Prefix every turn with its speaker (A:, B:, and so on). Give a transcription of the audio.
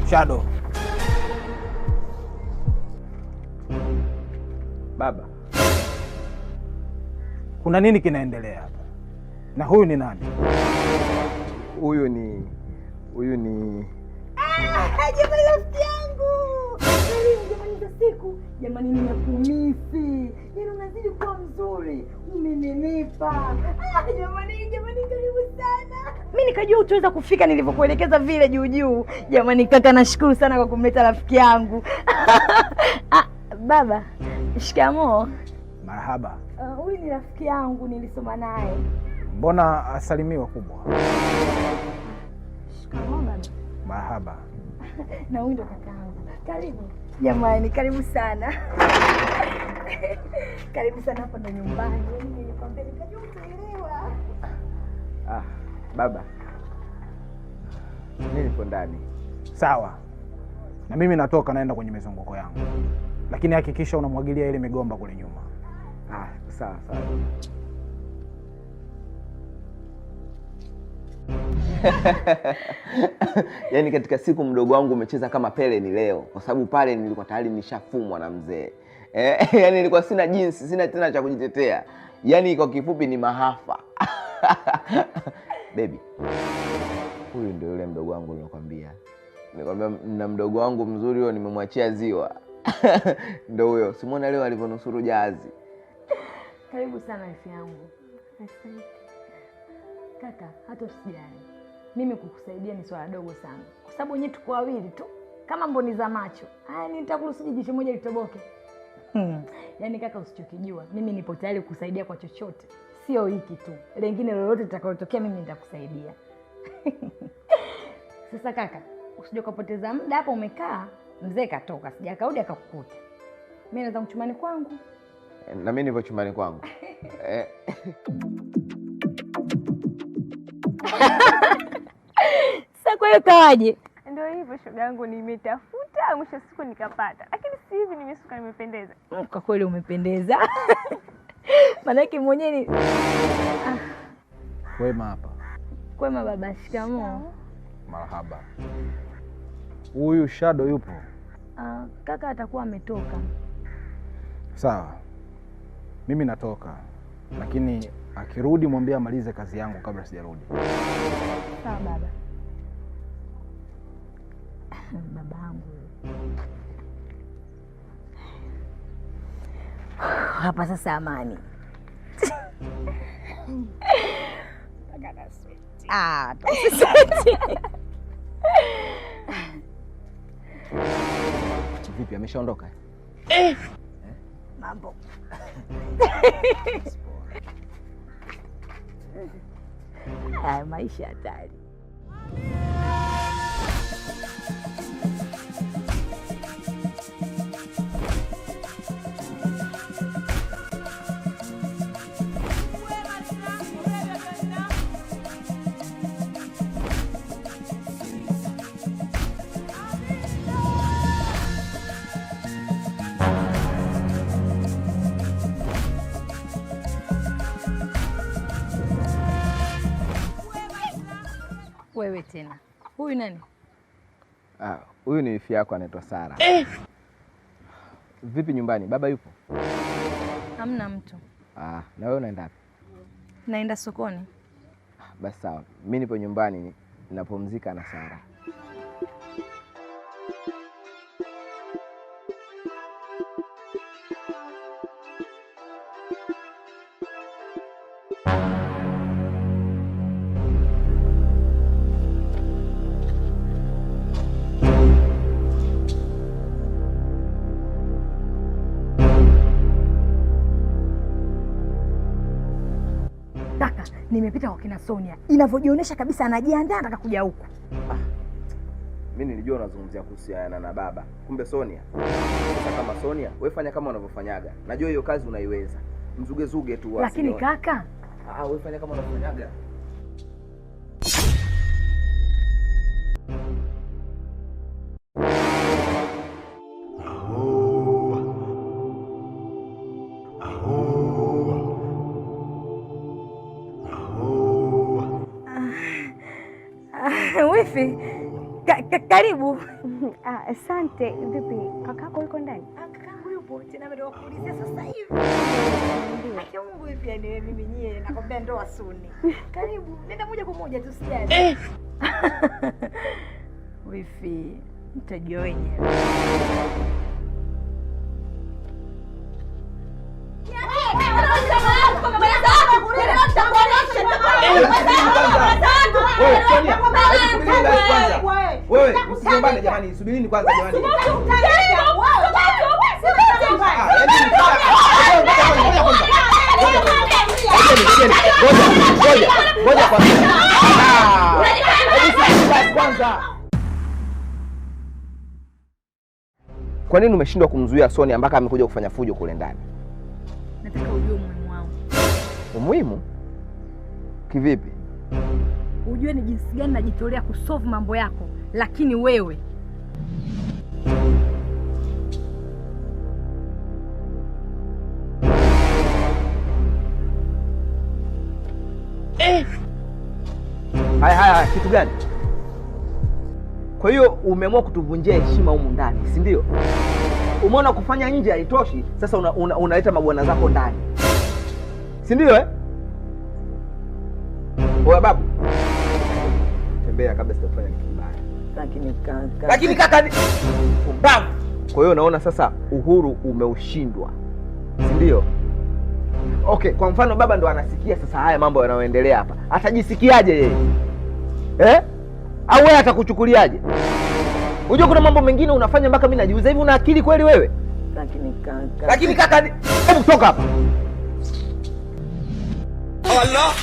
A: Shadow.
B: Baba,
A: kuna nini kinaendelea hapa? Na huyu ni nani?
B: Huyu ni
C: jamani, rafiki yangu. Jamani, za siku. Jamani, nimekumisi. Yaani unazidi kuwa mzuri. Umenenepa. Jamani, karibu sana. Mimi nikajua utaweza kufika nilivyokuelekeza vile juu juu. Jamani kaka, nashukuru sana kwa kumleta rafiki yangu. Baba, shikamoo.
A: Marhaba.
C: Huyu ni rafiki yangu nilisoma naye.
A: Mbona asalimiwa kubwa?
C: Shikamoo baba.
A: Marhaba.
C: Na huyu ndo kakaangu. Karibu. Jamani, karibu sana. Karibu sana, hapa ndo nyumbani. Nilikwambia nikajua utaelewa.
B: Baba. Mimi nipo ndani.
A: Sawa. Na mimi natoka naenda kwenye mizunguko yangu. Lakini hakikisha unamwagilia ile migomba kule nyuma.
B: Sawa. Yaani katika siku mdogo wangu umecheza kama Pele ni leo, kwa sababu pale nilikuwa tayari nishafumwa na mzee. Yaani nilikuwa sina jinsi, sina tena cha kujitetea. Yaani kwa kifupi ni mahafa. Baby. Huyu ndio yule mdogo wangu nilikwambia. Nikwambia na mdogo wangu mzuri huyo nimemwachia ziwa. Ndio huyo. Simona leo alivyonusuru jahazi.
C: Karibu sana rafiki yangu. Asante. Kaka, hata usijali. Mimi kukusaidia ni swala dogo sana. Kwa sababu wenyewe tuko wawili tu. Kama mboni za macho. Nitakuruhusu jicho moja litoboke. Yaani kaka, usichokijua, mimi nipo tayari kukusaidia kwa chochote. Sio hiki tu. Lengine lolote litakalotokea mimi nitakusaidia. Sasa kaka, usije kupoteza muda hapa umekaa, mzee katoka, sijakarudi akakukuta. Mimi naanza kuchumani kwangu.
B: Na mimi nipo chumbani kwangu.
C: Sasa kwa hiyo kawaje?
D: Ndio hivyo shoga yangu, nimetafuta mwisho siku nikapata. Lakini si hivi nimesuka nimependeza.
C: Kwa kweli umependeza. Manake mwenyewe ni
A: Kwema hapa.
C: Kwema baba, shikamoo.
A: Marhaba. Huyu Shadow yupo?
C: Kaka atakuwa ametoka.
A: Sawa. Mimi natoka. Lakini akirudi mwambie amalize kazi yangu kabla sijarudi.
C: Sawa baba. Babangu. Hapa sasa amani.
B: Vipi, ameshaondoka?
C: Mambo. Maisha hatari. Wewe tena. Huyu nani?
B: Huyu ni wifi yako anaitwa Sara. Vipi nyumbani? Baba yupo?
C: Hamna mtu.
B: Na wewe unaenda wapi?
C: Naenda sokoni.
B: Basi sawa. Mimi nipo nyumbani ninapumzika na Sara.
C: Nimepita kwa kina Sonia. Inavyojionyesha kabisa anajiandaa nataka kuja huku.
B: Mimi nilijua unazungumzia kuhusiana na baba. Kumbe Sonia. Sasa kama Sonia, wewe fanya kama unavyofanyaga. Najua hiyo kazi unaiweza. Mzugezuge tu wasi.
C: Lakini kaka,
B: wewe fanya kama unavyofanyaga.
C: wifi, Karibu.
D: Asante. Vipi? Kakako yuko ndani?
C: Kakangu yupo. Tena ndio kuulizia sasa hivi. Acha Mungu hivi yani mimi nyie nakwambia ndoa suni. Karibu. Nenda moja kwa moja tusijali. Wifi, mtajua wenyewe.
A: Wewe usigombane jamani, subirini kwanza jamani. Ngoja kwanza.
B: Kwa nini umeshindwa kumzuia Sonia mpaka amekuja kufanya fujo kule ndani?
C: Nataka ujue umuhimu wangu.
B: Umuhimu? Kivipi?
C: Ujue ni jinsi gani najitolea kusolve mambo yako, lakini wewe
B: Haya, kitu gani? Kwa hiyo umeamua kutuvunjia heshima humu ndani, si ndio? Umeona kufanya nje haitoshi, sasa unaleta mabwana zako ndani, si ndio eh? Oya babu, tembea kabla sitafanya kitu kibaya. Lakini kaka babu. Kwa hiyo unaona sasa uhuru umeushindwa, si ndio? Okay, kwa mfano baba ndo anasikia sasa haya mambo yanayoendelea hapa. Atajisikiaje yeye? Au wewe atakuchukuliaje? Unajua kuna mambo mengine unafanya mpaka mimi najiuliza, hivi una akili kweli wewe? Lakini kaka, hebu toka hapa. Allah.